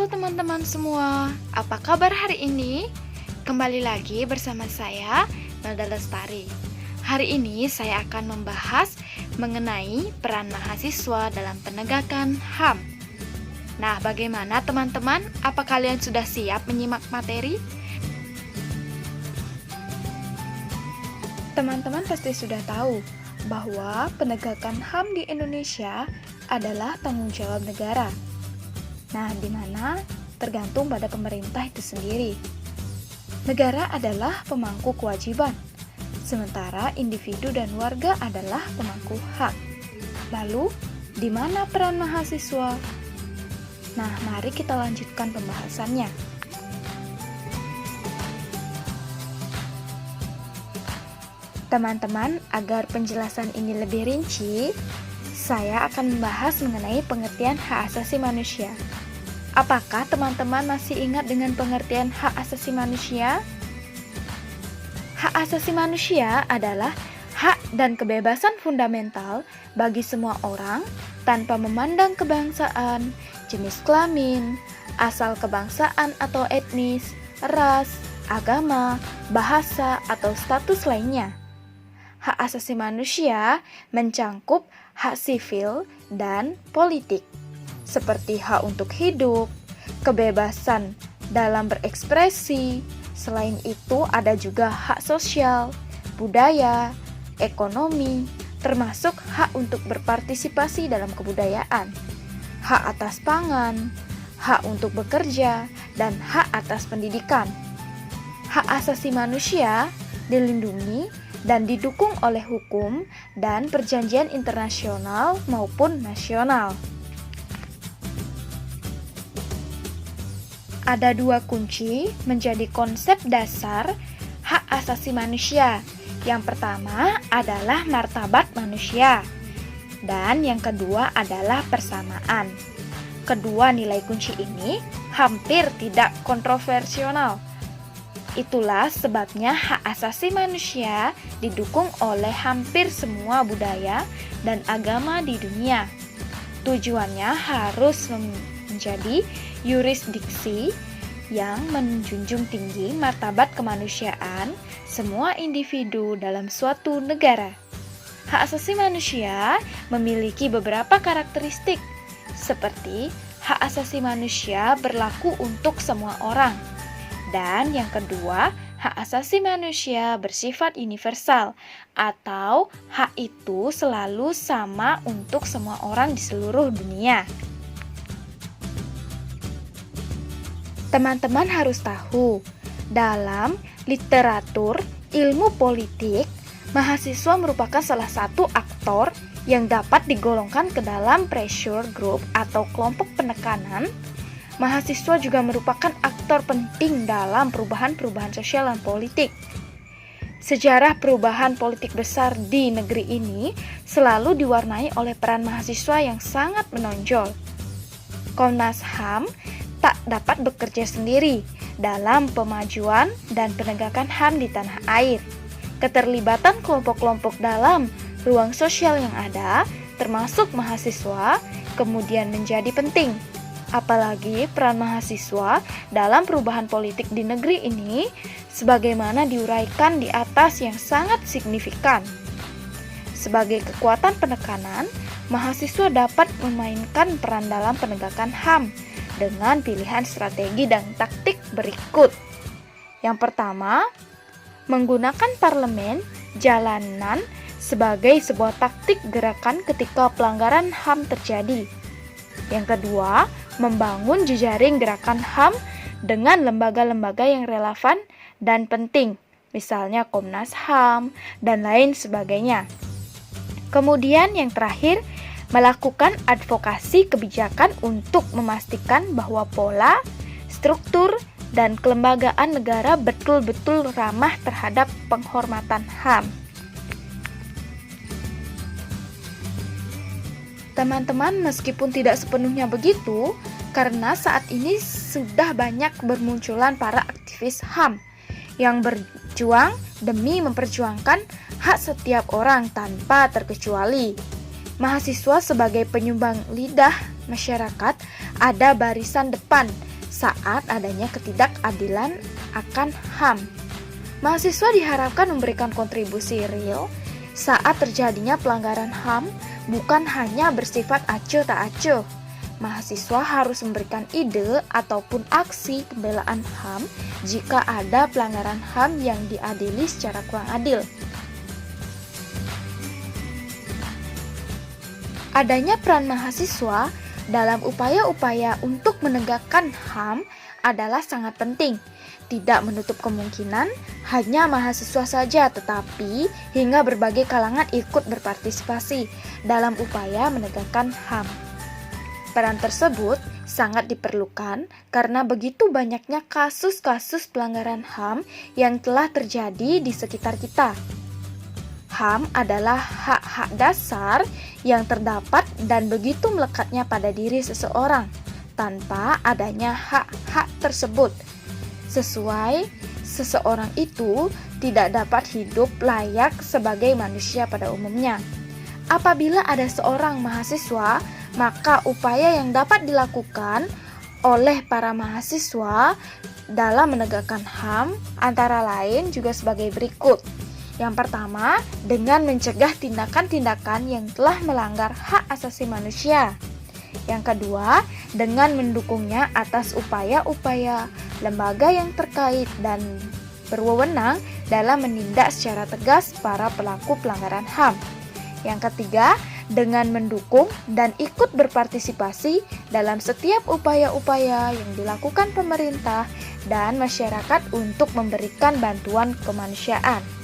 Halo teman-teman semua, apa kabar hari ini? Kembali lagi bersama saya, Nada Lestari. Hari ini saya akan membahas mengenai peran mahasiswa dalam penegakan HAM. Nah, bagaimana teman-teman? Apa kalian sudah siap menyimak materi? Teman-teman pasti sudah tahu bahwa penegakan HAM di Indonesia adalah tanggung jawab negara. Nah, di mana tergantung pada pemerintah itu sendiri. Negara adalah pemangku kewajiban, sementara individu dan warga adalah pemangku hak. Lalu, di mana peran mahasiswa? Nah, mari kita lanjutkan pembahasannya. Teman-teman, agar penjelasan ini lebih rinci, saya akan membahas mengenai pengertian hak asasi manusia. Apakah teman-teman masih ingat dengan pengertian hak asasi manusia? Hak asasi manusia adalah hak dan kebebasan fundamental bagi semua orang tanpa memandang kebangsaan, jenis kelamin, asal kebangsaan atau etnis, ras, agama, bahasa, atau status lainnya. Hak asasi manusia mencangkup hak sivil dan politik, seperti hak untuk hidup, kebebasan dalam berekspresi. Selain itu, ada juga hak sosial, budaya, ekonomi, termasuk hak untuk berpartisipasi dalam kebudayaan, hak atas pangan, hak untuk bekerja, dan hak atas pendidikan. Hak asasi manusia dilindungi dan didukung oleh hukum dan perjanjian internasional maupun nasional. Ada dua kunci menjadi konsep dasar hak asasi manusia. Yang pertama adalah martabat manusia, dan yang kedua adalah persamaan. Kedua nilai kunci ini hampir tidak kontroversial. Itulah sebabnya hak asasi manusia didukung oleh hampir semua budaya dan agama di dunia. Tujuannya harus menjadi yurisdiksi yang menjunjung tinggi martabat kemanusiaan semua individu dalam suatu negara. Hak asasi manusia memiliki beberapa karakteristik, seperti hak asasi manusia berlaku untuk semua orang. Dan yang kedua, hak asasi manusia bersifat universal, atau hak itu selalu sama untuk semua orang di seluruh dunia. Teman-teman harus tahu, dalam literatur ilmu politik, mahasiswa merupakan salah satu aktor yang dapat digolongkan ke dalam pressure group atau kelompok penekanan. Mahasiswa juga merupakan aktor penting dalam perubahan-perubahan sosial dan politik. Sejarah perubahan politik besar di negeri ini selalu diwarnai oleh peran mahasiswa yang sangat menonjol. Komnas HAM tak dapat bekerja sendiri dalam pemajuan dan penegakan HAM di tanah air. Keterlibatan kelompok-kelompok dalam ruang sosial yang ada, termasuk mahasiswa, kemudian menjadi penting. Apalagi peran mahasiswa dalam perubahan politik di negeri ini sebagaimana diuraikan di atas yang sangat signifikan. Sebagai kekuatan penekanan, mahasiswa dapat memainkan peran dalam penegakan HAM dengan pilihan strategi dan taktik berikut. Yang pertama, menggunakan parlemen jalanan sebagai sebuah taktik gerakan ketika pelanggaran HAM terjadi. Yang kedua, membangun jejaring gerakan HAM dengan lembaga-lembaga yang relevan dan penting, misalnya Komnas HAM dan lain sebagainya. Kemudian yang terakhir, melakukan advokasi kebijakan untuk memastikan bahwa pola, struktur, dan kelembagaan negara betul-betul ramah terhadap penghormatan HAM. Teman-teman, meskipun tidak sepenuhnya begitu, karena saat ini sudah banyak bermunculan para aktivis HAM yang berjuang demi memperjuangkan hak setiap orang tanpa terkecuali. Mahasiswa sebagai penyumbang lidah masyarakat ada barisan depan saat adanya ketidakadilan akan HAM. Mahasiswa diharapkan memberikan kontribusi real saat terjadinya pelanggaran HAM, bukan hanya bersifat acuh tak acuh. Mahasiswa harus memberikan ide ataupun aksi pembelaan HAM jika ada pelanggaran HAM yang diadili secara kurang adil. Adanya peran mahasiswa dalam upaya-upaya untuk menegakkan HAM adalah sangat penting. Tidak menutup kemungkinan hanya mahasiswa saja, tetapi hingga berbagai kalangan ikut berpartisipasi dalam upaya menegakkan HAM. Peran tersebut sangat diperlukan karena begitu banyaknya kasus-kasus pelanggaran HAM yang telah terjadi di sekitar kita. HAM adalah hak-hak dasar yang terdapat dan begitu melekatnya pada diri seseorang. Tanpa adanya hak-hak tersebut, seseorang itu tidak dapat hidup layak sebagai manusia pada umumnya. Apabila ada seorang mahasiswa, maka upaya yang dapat dilakukan oleh para mahasiswa dalam menegakkan HAM antara lain juga sebagai berikut. Yang pertama, dengan mencegah tindakan-tindakan yang telah melanggar hak asasi manusia. Yang kedua, dengan mendukungnya atas upaya-upaya lembaga yang terkait dan berwenang dalam menindak secara tegas para pelaku pelanggaran HAM. Yang ketiga, dengan mendukung dan ikut berpartisipasi dalam setiap upaya-upaya yang dilakukan pemerintah dan masyarakat untuk memberikan bantuan kemanusiaan.